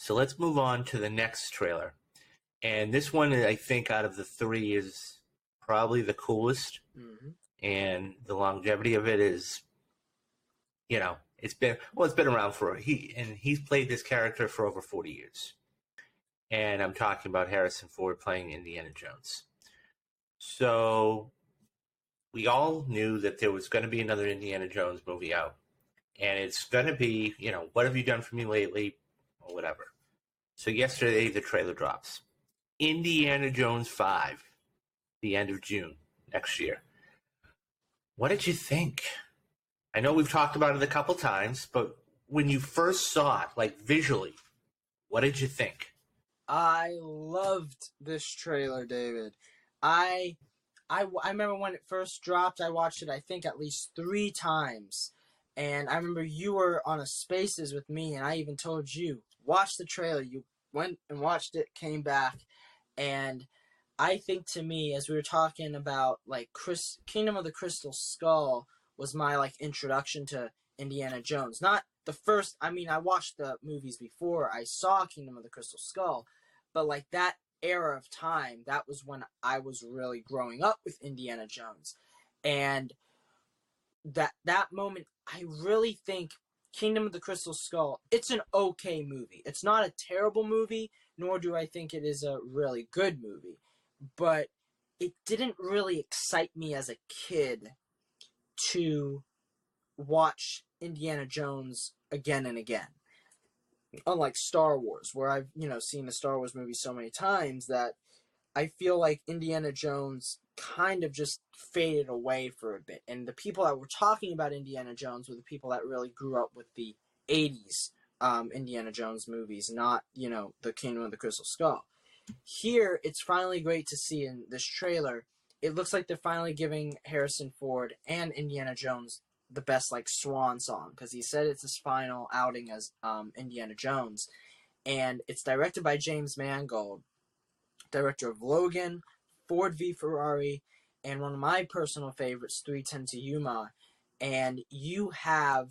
So let's move on to the next trailer. And this one, I think, out of the three is probably the coolest. Mm-hmm. And the longevity of it is, it's been around he's played this character for over 40 years. And I'm talking about Harrison Ford playing Indiana Jones. So we all knew that there was going to be another Indiana Jones movie out. And it's going to be, what have you done for me lately? Or whatever. So yesterday, the trailer drops. Indiana Jones 5, the end of June next year. What did you think? I know we've talked about it a couple times, but when you first saw it, like visually, what did you think? I loved this trailer, David. I remember when it first dropped, I watched it, I think, at least 3 times. And I remember you were on a Spaces with me, and I even told you, watch the trailer. You went and watched it, came back, and I think to me, as we were talking about, like, Kingdom of the Crystal Skull was my, like, introduction to Indiana Jones. Not the first, I watched the movies before I saw Kingdom of the Crystal Skull, but, like, that era of time, that was when I was really growing up with Indiana Jones. And that moment, I really think Kingdom of the Crystal Skull, it's an okay movie. It's not a terrible movie, nor do I think it is a really good movie. But it didn't really excite me as a kid to watch Indiana Jones again and again. Unlike Star Wars, where I've, seen the Star Wars movie so many times that I feel like Indiana Jones kind of just faded away for a bit. And the people that were talking about Indiana Jones were the people that really grew up with the 80s Indiana Jones movies, not, the Kingdom of the Crystal Skull. Here, it's finally great to see in this trailer. It looks like they're finally giving Harrison Ford and Indiana Jones the best, like, swan song, because he said it's his final outing as Indiana Jones. And it's directed by James Mangold, director of Logan, Ford v Ferrari, and one of my personal favorites, 3:10 to Yuma. And you have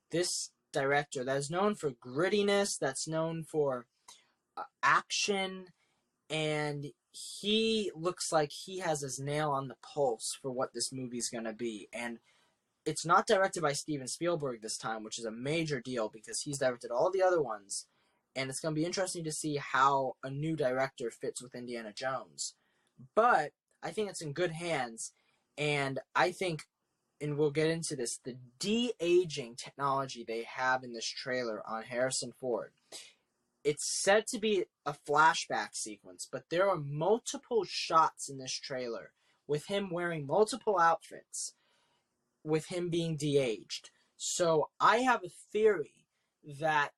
this director that is known for grittiness, that's known for action, and he looks like he has his nail on the pulse for what this movie's going to be. And it's not directed by Steven Spielberg this time, which is a major deal because he's directed all the other ones. And it's going to be interesting to see how a new director fits with Indiana Jones. But I think it's in good hands. And I think, and we'll get into this, the de-aging technology they have in this trailer on Harrison Ford. It's said to be a flashback sequence, but there are multiple shots in this trailer with him wearing multiple outfits, with him being de-aged. So I have a theory that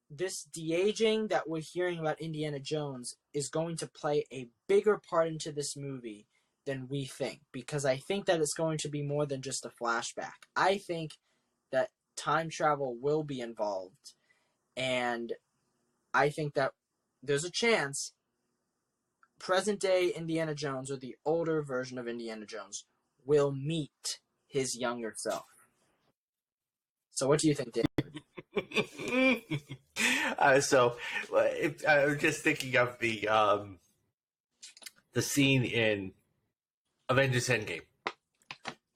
this de-aging that we're hearing about Indiana Jones is going to play a bigger part into this movie than we think, because I think that it's going to be more than just a flashback. I think that time travel will be involved, and I think that there's a chance present-day Indiana Jones, or the older version of Indiana Jones, will meet his younger self. So what do you think, Dave? I was just thinking of the scene in Avengers Endgame.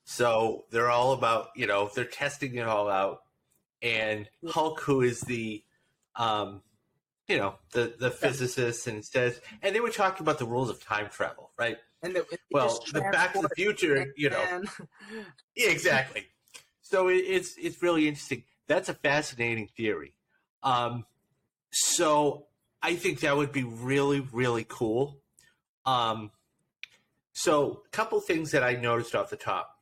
So they're all about, they're testing it all out, and Hulk, who is the the physicist, and and they were talking about the rules of time travel, right? And the Back to the Future, yeah, exactly. So it's really interesting. That's a fascinating theory. So I think that would be really, really cool. So a couple things that I noticed off the top.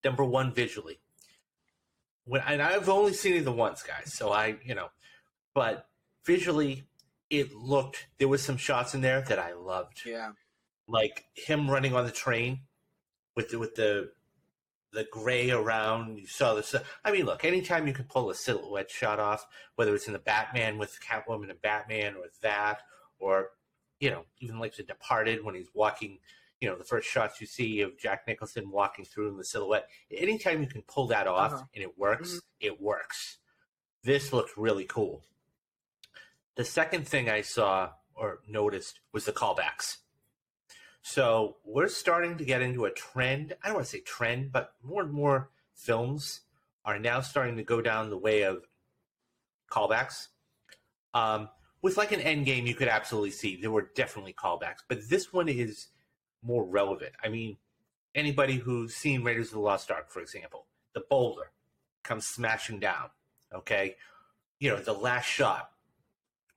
Number one, visually. And I've only seen it the once, guys. So but visually, there was some shots in there that I loved. Yeah. Like him running on the train with the gray around. You saw this. Look, anytime you can pull a silhouette shot off, whether it's in the Batman with Catwoman and Batman, or that, or even like The Departed when he's walking. The first shots you see of Jack Nicholson walking through in the silhouette. Anytime you can pull that off and it works, it works. This looks really cool. The second thing I saw or noticed was the callbacks. So we're starting to get into a trend. I don't want to say trend, but more and more films are now starting to go down the way of callbacks. With like an Endgame, you could absolutely see there were definitely callbacks, but this one is more relevant. I mean, anybody who's seen Raiders of the Lost Ark, for example, the boulder comes smashing down. Okay, the last shot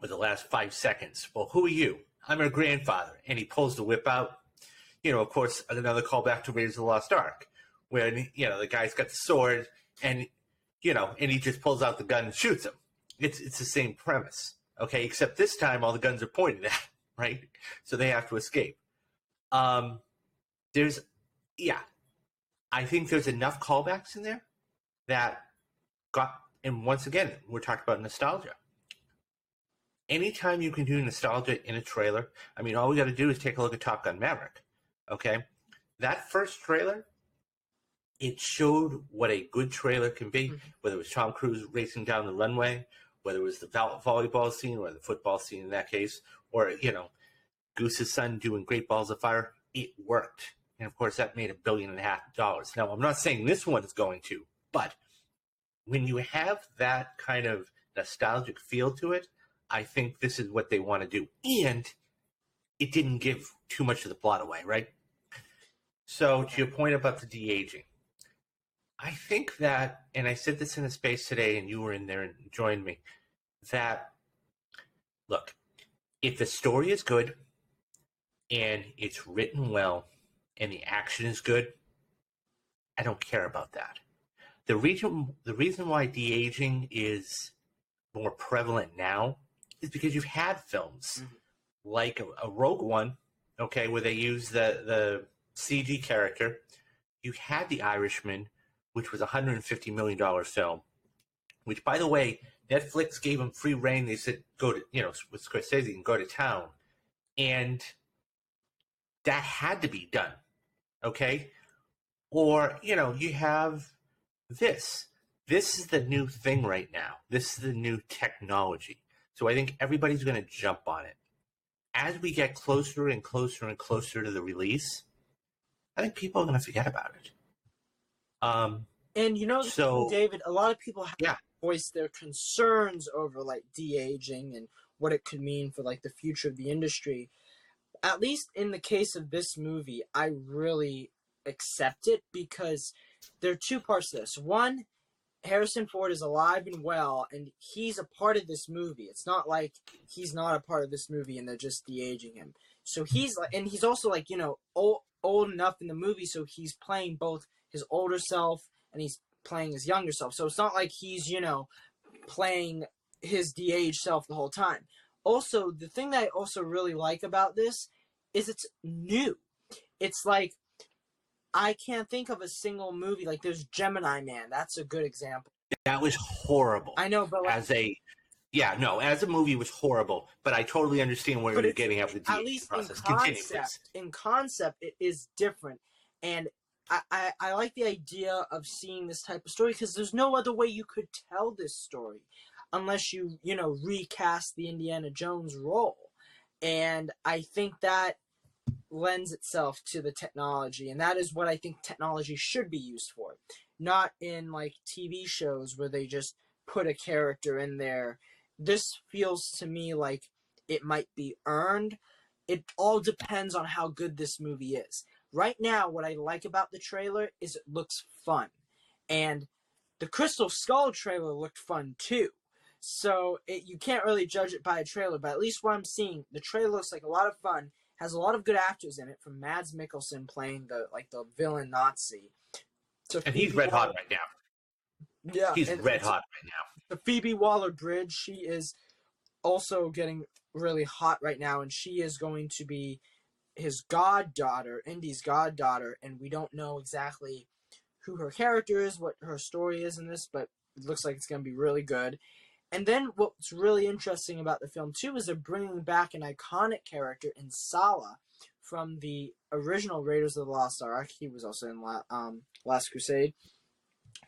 or the last 5 seconds. Well, who are you? I'm her grandfather, and he pulls the whip out. Of course, another callback to Raiders of the Lost Ark, when the guy's got the sword, and and he just pulls out the gun and shoots him. It's the same premise, okay? Except this time, all the guns are pointed at, right? So they have to escape. There's, yeah, I think there's enough callbacks in there that and once again, we're talking about nostalgia. Anytime you can do nostalgia in a trailer, I mean, all we got to do is take a look at Top Gun Maverick, okay? That first trailer, it showed what a good trailer can be, whether it was Tom Cruise racing down the runway, whether it was the volleyball scene or the football scene in that case, or, Goose's son doing Great Balls of Fire. It worked. And, of course, that made $1.5 billion. Now, I'm not saying this one is going to, but when you have that kind of nostalgic feel to it, I think this is what they want to do. And it didn't give too much of the plot away, right? So, to your point about the de-aging, I think that, and I said this in a space today, and you were in there and joined me, that, look, if the story is good and it's written well and the action is good, I don't care about that. The reason why de-aging is more prevalent now is because you've had films like a Rogue One, okay, where they use the CG character. You had The Irishman, which was a $150 million film, which, by the way, Netflix gave them free reign. They said, go to, with Scorsese, you can go to town. And that had to be done, okay? Or, you have this. This is the new thing right now. This is the new technology. So I think everybody's going to jump on it. As we get closer and closer and closer to the release, I think people are going to forget about it. And so David, a lot of people have yeah. voiced their concerns over like de-aging and what it could mean for like the future of the industry. At least in the case of this movie, I really accept it because there are two parts to this. One, Harrison Ford is alive and well, and he's a part of this movie. It's not like he's not a part of this movie and they're just de-aging him. So he's like, and he's also like, old enough in the movie, so he's playing both his older self and he's playing his younger self. So it's not like he's, playing his de-aged self the whole time. Also, the thing that I also really like about this is it's new. It's like, I can't think of a single movie. Like, there's Gemini Man. That's a good example. That was horrible. I know, but like, as a movie, it was horrible. But I totally understand where you're getting at with the at least process. in concept, it is different. And I like the idea of seeing this type of story because there's no other way you could tell this story unless you, recast the Indiana Jones role. And I think that lends itself to the technology, and that is what I think technology should be used for, not in like TV shows where they just put a character in there. This feels to me like it might be earned. It all depends on how good this movie is. Right now, what I like about the trailer is it looks fun, and the Crystal Skull trailer looked fun too. So you can't really judge it by a trailer, but at least what I'm seeing, the trailer looks like a lot of fun. Has a lot of good actors in it, from Mads Mikkelsen playing the villain Nazi. And he's red hot right now. Yeah, he's red hot right now. To Phoebe Waller-Bridge, she is also getting really hot right now, and she is going to be his goddaughter, Indy's goddaughter, and we don't know exactly who her character is, what her story is in this, but it looks like it's going to be really good. And then what's really interesting about the film, too, is they're bringing back an iconic character in Sala from the original Raiders of the Lost Ark. He was also in Last Crusade.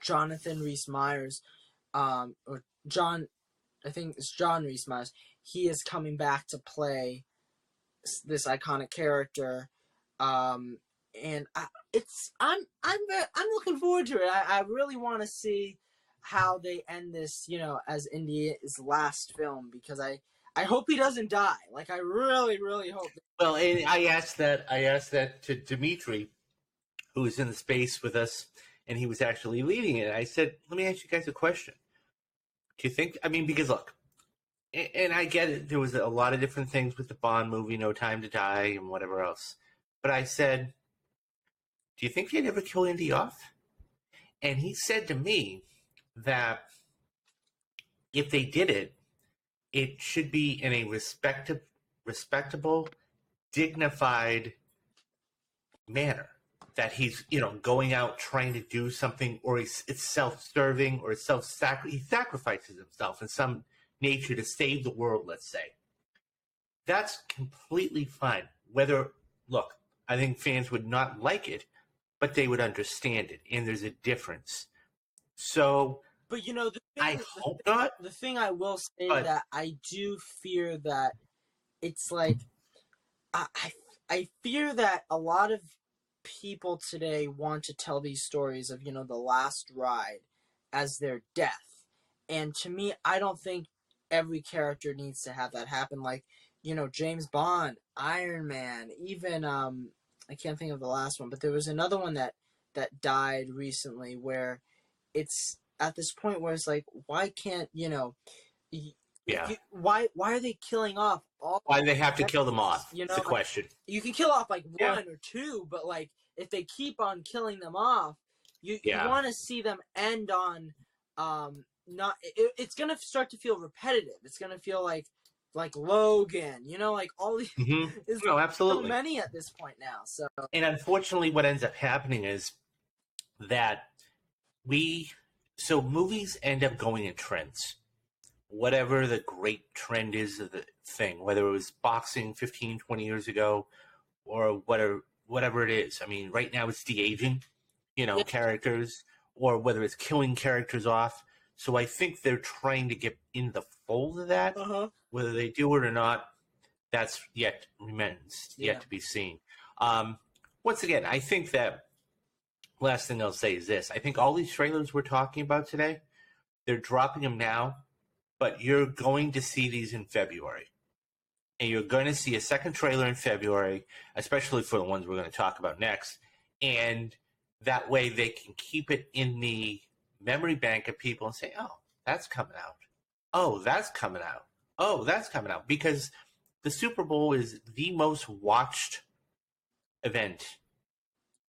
Jonathan Rhys-Meyers, or John, I think it's John Rhys-Meyers. he is coming back to play this iconic character. And I'm looking forward to it. I really want to see how they end this, as India's last film, because I hope he doesn't die. Like, I really, really hope. Well, and I asked that to Dimitri, who was in the space with us, and he was actually leading it. I said, let me ask you guys a question. Do you think, I mean, because look, and I get it, there was a lot of different things with the Bond movie, No Time to Die, and whatever else. But I said, do you think they'd ever kill Indy off? And he said to me that if they did it, it should be in a respectable, dignified manner. That he's, going out trying to do something, or it's self-serving, or he sacrifices himself in some nature to save the world, let's say. That's completely fine. Look, I think fans would not like it, but they would understand it, and there's a difference. So, but I hope not. The thing I will say but, that I do fear that it's like I fear that a lot of people today want to tell these stories of the last ride as their death, and to me, I don't think every character needs to have that happen. Like, James Bond, Iron Man, even I can't think of the last one, but there was another one that died recently where it's at this point where it's like, why can't why are they killing off all? Why do they have to kill them off? It's the question. You can kill off like one or two, but like if they keep on killing them off, you want to see them end on not. It's gonna start to feel repetitive. It's gonna feel like Logan, like all these. Mm-hmm. No, absolutely. So many at this point now. So, and unfortunately, what ends up happening is that movies end up going in trends. Whatever the great trend is of the thing, whether it was boxing 15, 20 years ago, or whatever it is. I mean, right now it's de-aging, characters, or whether it's killing characters off. So I think they're trying to get in the fold of that. Whether they do it or not, that's yet to be seen. Once again, I think that last thing I'll say is this. I think all these trailers we're talking about today, they're dropping them now, but you're going to see these in February. And you're going to see a second trailer in February, especially for the ones we're going to talk about next. And that way they can keep it in the memory bank of people and say, oh, that's coming out. Oh, that's coming out. Oh, that's coming out. Because the Super Bowl is the most watched event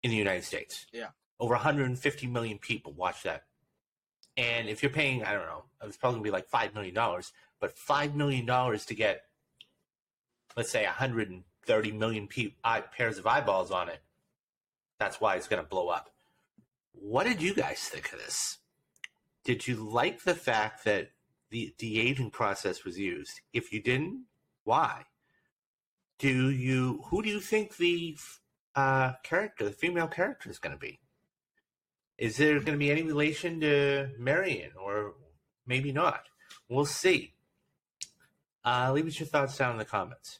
in the United States. Yeah. Over 150 million people watch that. And if you're paying, I don't know, it's probably going to be like $5 million. But $5 million to get, let's say, 130 million pairs of eyeballs on it, that's why it's going to blow up. What did you guys think of this? Did you like the fact that the de-aging process was used? If you didn't, why? Who do you think the female character is going to be? Is there going to be any relation to Marion, or maybe not? We'll see. Leave us your thoughts down in the comments.